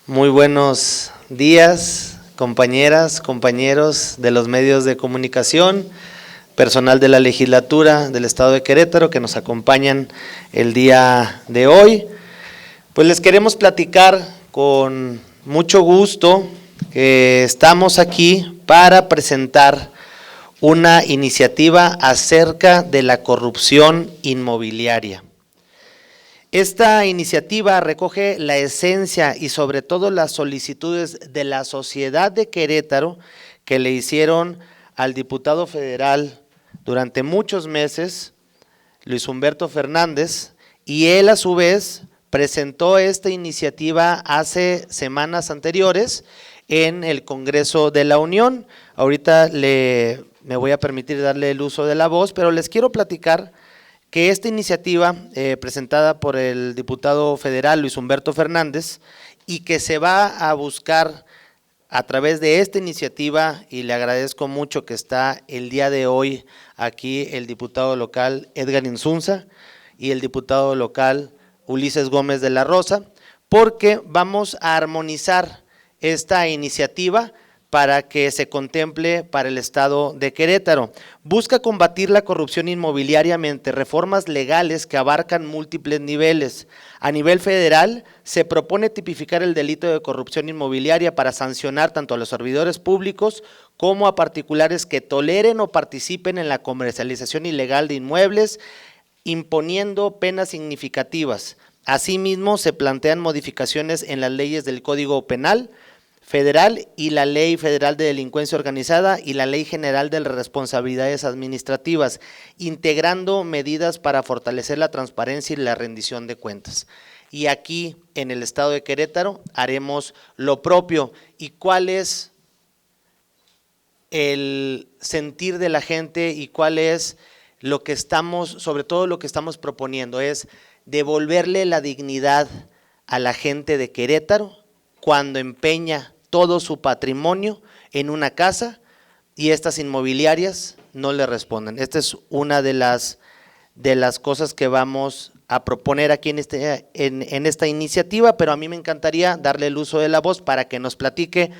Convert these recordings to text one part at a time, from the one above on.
Muy buenos días, compañeras, compañeros de los medios de comunicación, personal de la legislatura del Estado de Querétaro que nos acompañan el día de hoy. Pues les queremos platicar con mucho gusto que estamos aquí para presentar una iniciativa acerca de la corrupción inmobiliaria. Esta iniciativa recoge la esencia y sobre todo las solicitudes de la sociedad de Querétaro que le hicieron al diputado federal durante muchos meses, Luis Humberto Fernández, y él a su vez presentó esta iniciativa hace semanas anteriores en el Congreso de la Unión. Ahorita me voy a permitir darle el uso de la voz, pero les quiero platicar que esta iniciativa presentada por el diputado federal Luis Humberto Fernández y que se va a buscar a través de esta iniciativa, y le agradezco mucho que está el día de hoy aquí el diputado local Edgar Insunza y el diputado local Ulises Gómez de la Rosa, porque vamos a armonizar esta iniciativa para que se contemple para el Estado de Querétaro. Busca combatir la corrupción inmobiliaria mediante reformas legales que abarcan múltiples niveles. A nivel federal, se propone tipificar el delito de corrupción inmobiliaria para sancionar tanto a los servidores públicos como a particulares que toleren o participen en la comercialización ilegal de inmuebles, imponiendo penas significativas. Asimismo, se plantean modificaciones en las leyes del Código Penal Federal y la Ley Federal de Delincuencia Organizada y la Ley General de Responsabilidades Administrativas, integrando medidas para fortalecer la transparencia y la rendición de cuentas. Y aquí en el Estado de Querétaro haremos lo propio. ¿Y cuál es el sentir de la gente y cuál es lo que estamos, sobre todo lo que estamos proponiendo? Es devolverle la dignidad a la gente de Querétaro cuando empeña todo su patrimonio en una casa y estas inmobiliarias no le responden. Esta es una de las cosas que vamos a proponer aquí en esta iniciativa, pero a mí me encantaría darle el uso de la voz para que nos platique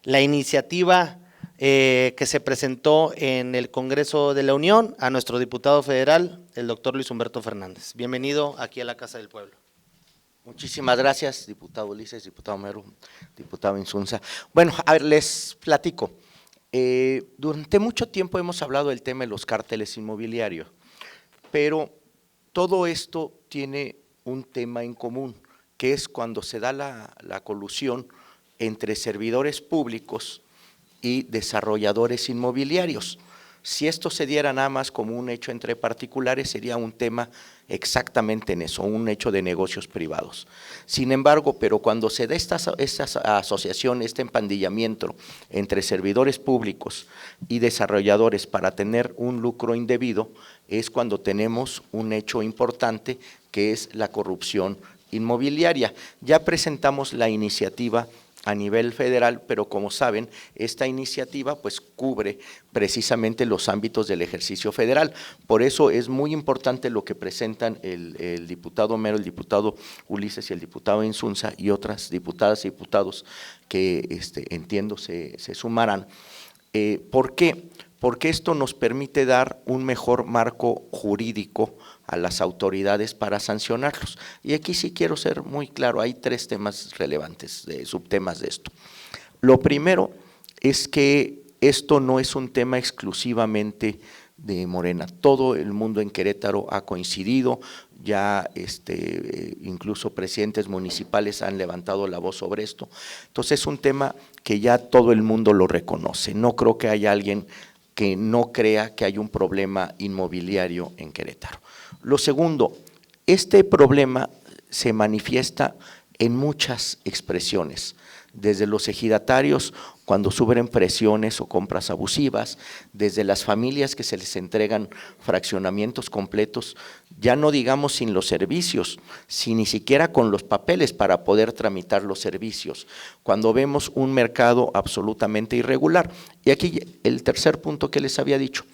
la iniciativa que se presentó en el Congreso de la Unión a nuestro diputado federal, el doctor Luis Humberto Fernández. Bienvenido aquí a la Casa del Pueblo. Muchísimas gracias, diputado Ulises, diputado Mero, diputado Insunza. Bueno, a ver, les platico. Durante mucho tiempo hemos hablado del tema de los cárteles inmobiliarios, pero todo esto tiene un tema en común, que es cuando se da la colusión entre servidores públicos y desarrolladores inmobiliarios. Si esto se diera nada más como un hecho entre particulares, sería un tema exactamente en eso, un hecho de negocios privados. Sin embargo, pero cuando se da esta asociación, este empandillamiento entre servidores públicos y desarrolladores para tener un lucro indebido, es cuando tenemos un hecho importante que es la corrupción inmobiliaria. Ya presentamos la iniciativa a nivel federal, pero como saben, esta iniciativa pues cubre precisamente los ámbitos del ejercicio federal. Por eso es muy importante lo que presentan el diputado Mero, el diputado Ulises y el diputado Insunza y otras diputadas y diputados que entiendo se sumarán. ¿Por qué? Porque esto nos permite dar un mejor marco jurídico a las autoridades para sancionarlos. Y aquí sí quiero ser muy claro, hay tres temas relevantes, subtemas de esto. Lo primero es que esto no es un tema exclusivamente de Morena, todo el mundo en Querétaro ha coincidido, ya incluso presidentes municipales han levantado la voz sobre esto, entonces es un tema que ya todo el mundo lo reconoce, no creo que haya alguien que no crea que hay un problema inmobiliario en Querétaro. Lo segundo, este problema se manifiesta en muchas expresiones, desde los ejidatarios cuando sufren presiones o compras abusivas, desde las familias que se les entregan fraccionamientos completos, ya no digamos sin los servicios, sin ni siquiera con los papeles para poder tramitar los servicios, cuando vemos un mercado absolutamente irregular. Y aquí el tercer punto que les había dicho,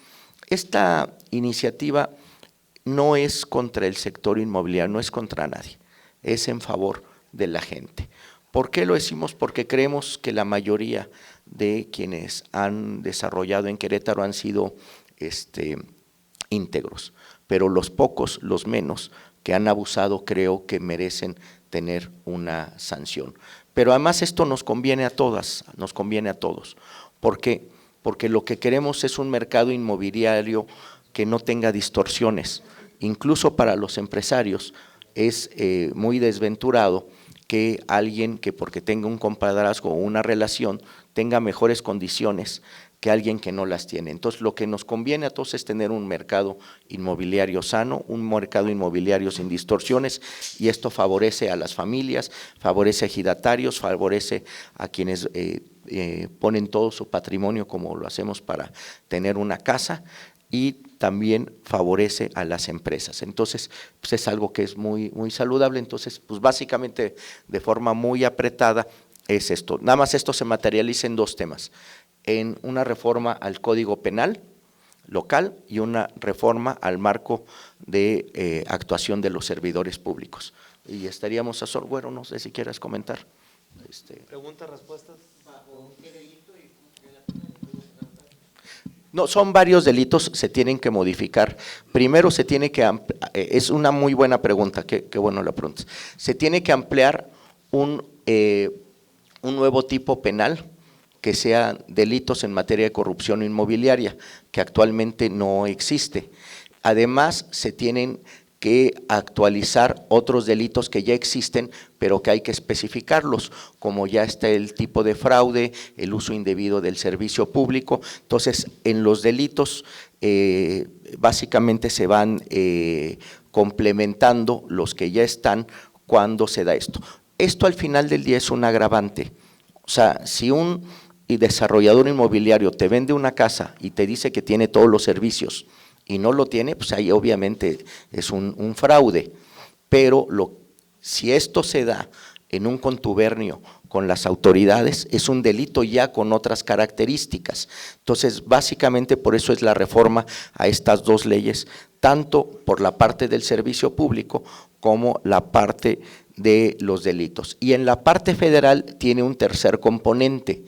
esta iniciativa no es contra el sector inmobiliario, no es contra nadie, es en favor de la gente. ¿Por qué lo decimos? Porque creemos que la mayoría de quienes han desarrollado en Querétaro han sido íntegros, pero los pocos, los menos, que han abusado creo que merecen tener una sanción. Pero además esto nos conviene a todas, nos conviene a todos. ¿Por qué? Porque lo que queremos es un mercado inmobiliario que no tenga distorsiones. Incluso para los empresarios es muy desventurado que alguien que porque tenga un compadrazgo o una relación tenga mejores condiciones que alguien que no las tiene. Entonces, lo que nos conviene a todos es tener un mercado inmobiliario sano, un mercado inmobiliario sin distorsiones, y esto favorece a las familias, favorece a ejidatarios, favorece a quienes ponen todo su patrimonio como lo hacemos para tener una casa, y también favorece a las empresas. Entonces, pues es algo que es muy, muy saludable. Entonces, pues básicamente de forma muy apretada es esto. Nada más esto se materializa en dos temas: en una reforma al Código Penal local y una reforma al marco de actuación de los servidores públicos. Y estaríamos a Güero, no sé si quieras comentar. Preguntas, respuestas. No, son varios delitos, se tienen que modificar. Primero se tiene que, es una muy buena pregunta, qué bueno la pregunta. Se tiene que ampliar un nuevo tipo penal que sea delitos en materia de corrupción inmobiliaria, que actualmente no existe. Además, se tienen que actualizar otros delitos que ya existen, pero que hay que especificarlos, como ya está el tipo de fraude, el uso indebido del servicio público. Entonces, en los delitos básicamente se van complementando los que ya están cuando se da esto. Esto al final del día es un agravante. O sea, si un desarrollador inmobiliario te vende una casa y te dice que tiene todos los servicios y no lo tiene, pues ahí obviamente es un fraude. Pero si esto se da en un contubernio con las autoridades, es un delito ya con otras características. Entonces, básicamente por eso es la reforma a estas dos leyes, tanto por la parte del servicio público como la parte de los delitos. Y en la parte federal tiene un tercer componente,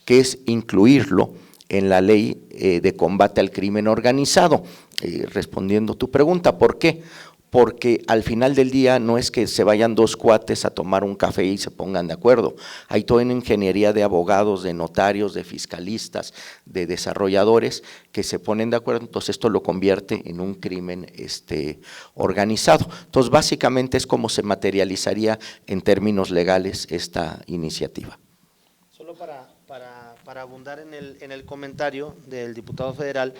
que es incluirlo en la ley de combate al crimen organizado. Respondiendo tu pregunta, ¿por qué? Porque al final del día no es que se vayan dos cuates a tomar un café y se pongan de acuerdo. Hay toda una ingeniería de abogados, de notarios, de fiscalistas, de desarrolladores que se ponen de acuerdo. Entonces esto lo convierte en un crimen organizado. Entonces básicamente es como se materializaría en términos legales esta iniciativa. Solo para abundar en el comentario del diputado federal,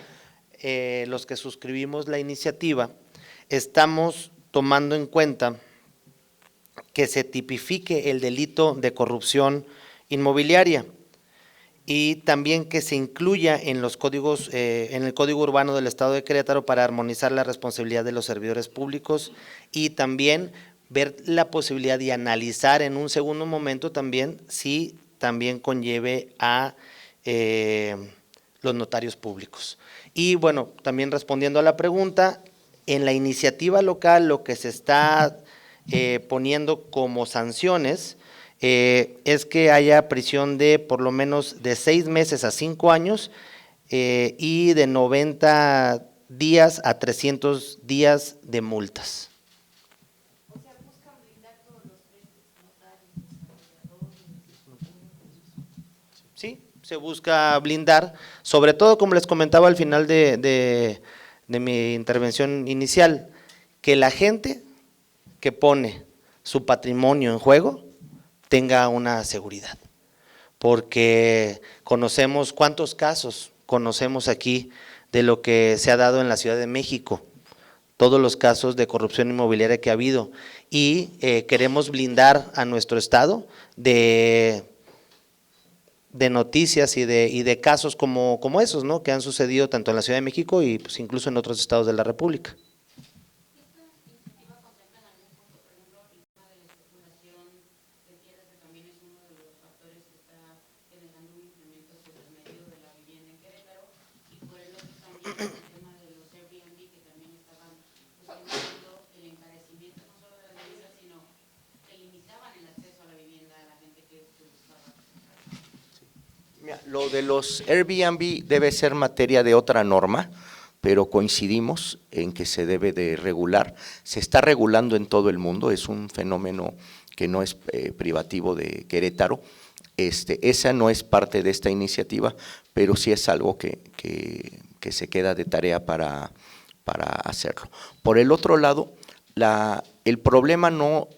los que suscribimos la iniciativa, estamos tomando en cuenta que se tipifique el delito de corrupción inmobiliaria y también que se incluya en los códigos, en el Código Urbano del Estado de Querétaro para armonizar la responsabilidad de los servidores públicos y también ver la posibilidad de analizar en un segundo momento también si también conlleve a los notarios públicos. Y bueno, también respondiendo a la pregunta, en la iniciativa local lo que se está poniendo como sanciones es que haya prisión de por lo menos de 6 meses a 5 años y de 90 días a 300 días de multas. O sea, buscan blindar todos los frentes, notarios, desarrolladores. Sí, se busca blindar, sobre todo como les comentaba al final de mi intervención inicial, que la gente que pone su patrimonio en juego tenga una seguridad, porque conocemos cuántos casos conocemos aquí de lo que se ha dado en la Ciudad de México, todos los casos de corrupción inmobiliaria que ha habido, y queremos blindar a nuestro estado de noticias y de casos como esos, ¿no?, que han sucedido tanto en la Ciudad de México y pues incluso en otros estados de la República. Mira, lo de los Airbnb debe ser materia de otra norma, pero coincidimos en que se debe de regular. Se está regulando en todo el mundo, es un fenómeno que no es privativo de Querétaro. Esa no es parte de esta iniciativa, pero sí es algo que se queda de tarea para hacerlo. Por el otro lado, el problema no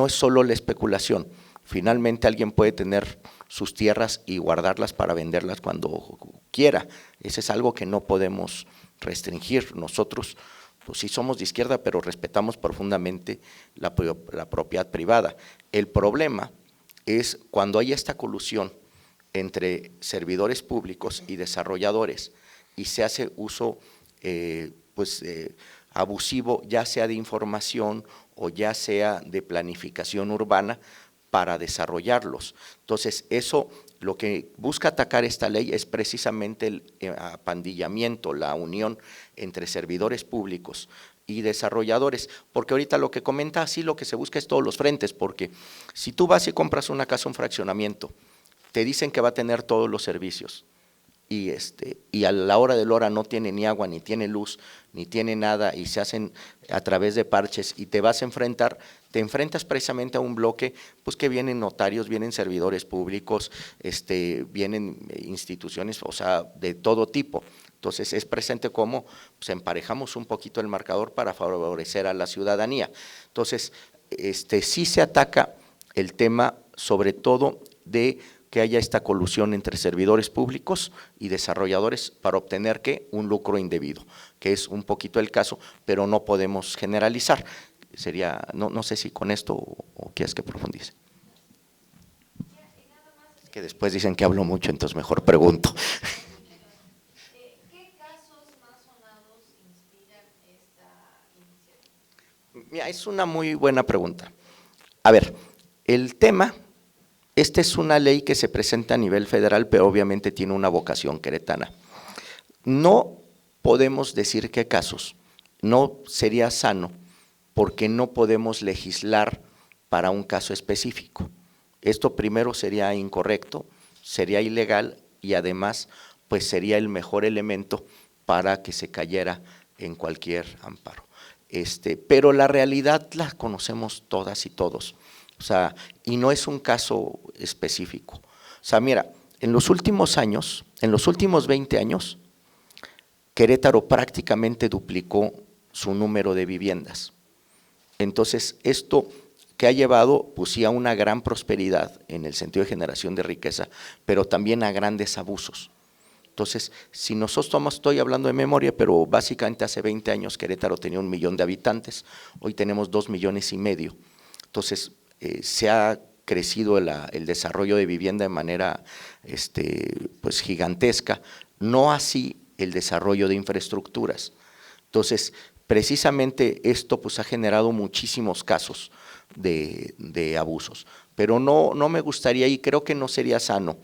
es solo la especulación. Finalmente alguien puede tener sus tierras y guardarlas para venderlas cuando quiera. Ese es algo que no podemos restringir. Nosotros, pues sí somos de izquierda, pero respetamos profundamente la propiedad privada. El problema es cuando hay esta colusión entre servidores públicos y desarrolladores y se hace uso abusivo, ya sea de información o ya sea de planificación urbana para desarrollarlos. Entonces, eso, lo que busca atacar esta ley es precisamente el apandillamiento, la unión entre servidores públicos y desarrolladores, porque ahorita lo que comenta así, lo que se busca es todos los frentes, porque si tú vas y compras una casa, un fraccionamiento, te dicen que va a tener todos los servicios, y a la hora de la hora no tiene ni agua, ni tiene luz, ni tiene nada, y se hacen a través de parches, y te vas a enfrentar, te enfrentas precisamente a un bloque, pues que vienen notarios, vienen servidores públicos, vienen instituciones, o sea, de todo tipo. Entonces es presente como pues, emparejamos un poquito el marcador para favorecer a la ciudadanía. Entonces, sí se ataca el tema, sobre todo de que haya esta colusión entre servidores públicos y desarrolladores para obtener ¿qué? Un lucro indebido, que es un poquito el caso, pero no podemos generalizar. Sería, no sé si con esto o quieres que profundice. Que después dicen que hablo mucho, entonces mejor pregunto. ¿Qué casos más sonados inspiran esta iniciativa? Mira, es una muy buena pregunta. A ver, el tema… Esta es una ley que se presenta a nivel federal, pero obviamente tiene una vocación queretana. No podemos decir qué casos, no sería sano, porque no podemos legislar para un caso específico. Esto primero sería incorrecto, sería ilegal y además pues sería el mejor elemento para que se cayera en cualquier amparo. Pero la realidad la conocemos todas y todos. O sea, y no es un caso específico. O sea, mira, en los últimos años, en los últimos 20 años, Querétaro prácticamente duplicó su número de viviendas. Entonces, esto que ha llevado, pues sí, a una gran prosperidad en el sentido de generación de riqueza, pero también a grandes abusos. Entonces, si nosotros estoy hablando de memoria, pero básicamente hace 20 años Querétaro tenía 1 millón de habitantes, hoy tenemos 2,5 millones. Entonces, se ha crecido el desarrollo de vivienda de manera pues gigantesca, no así el desarrollo de infraestructuras. Entonces, precisamente esto pues ha generado muchísimos casos de abusos, pero no me gustaría y creo que no sería sano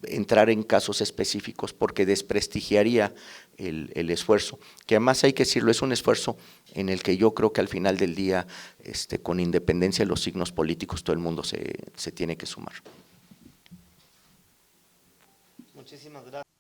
entrar en casos específicos porque desprestigiaría el esfuerzo, que además hay que decirlo, es un esfuerzo en el que yo creo que al final del día, con independencia de los signos políticos, todo el mundo se tiene que sumar. Muchísimas gracias.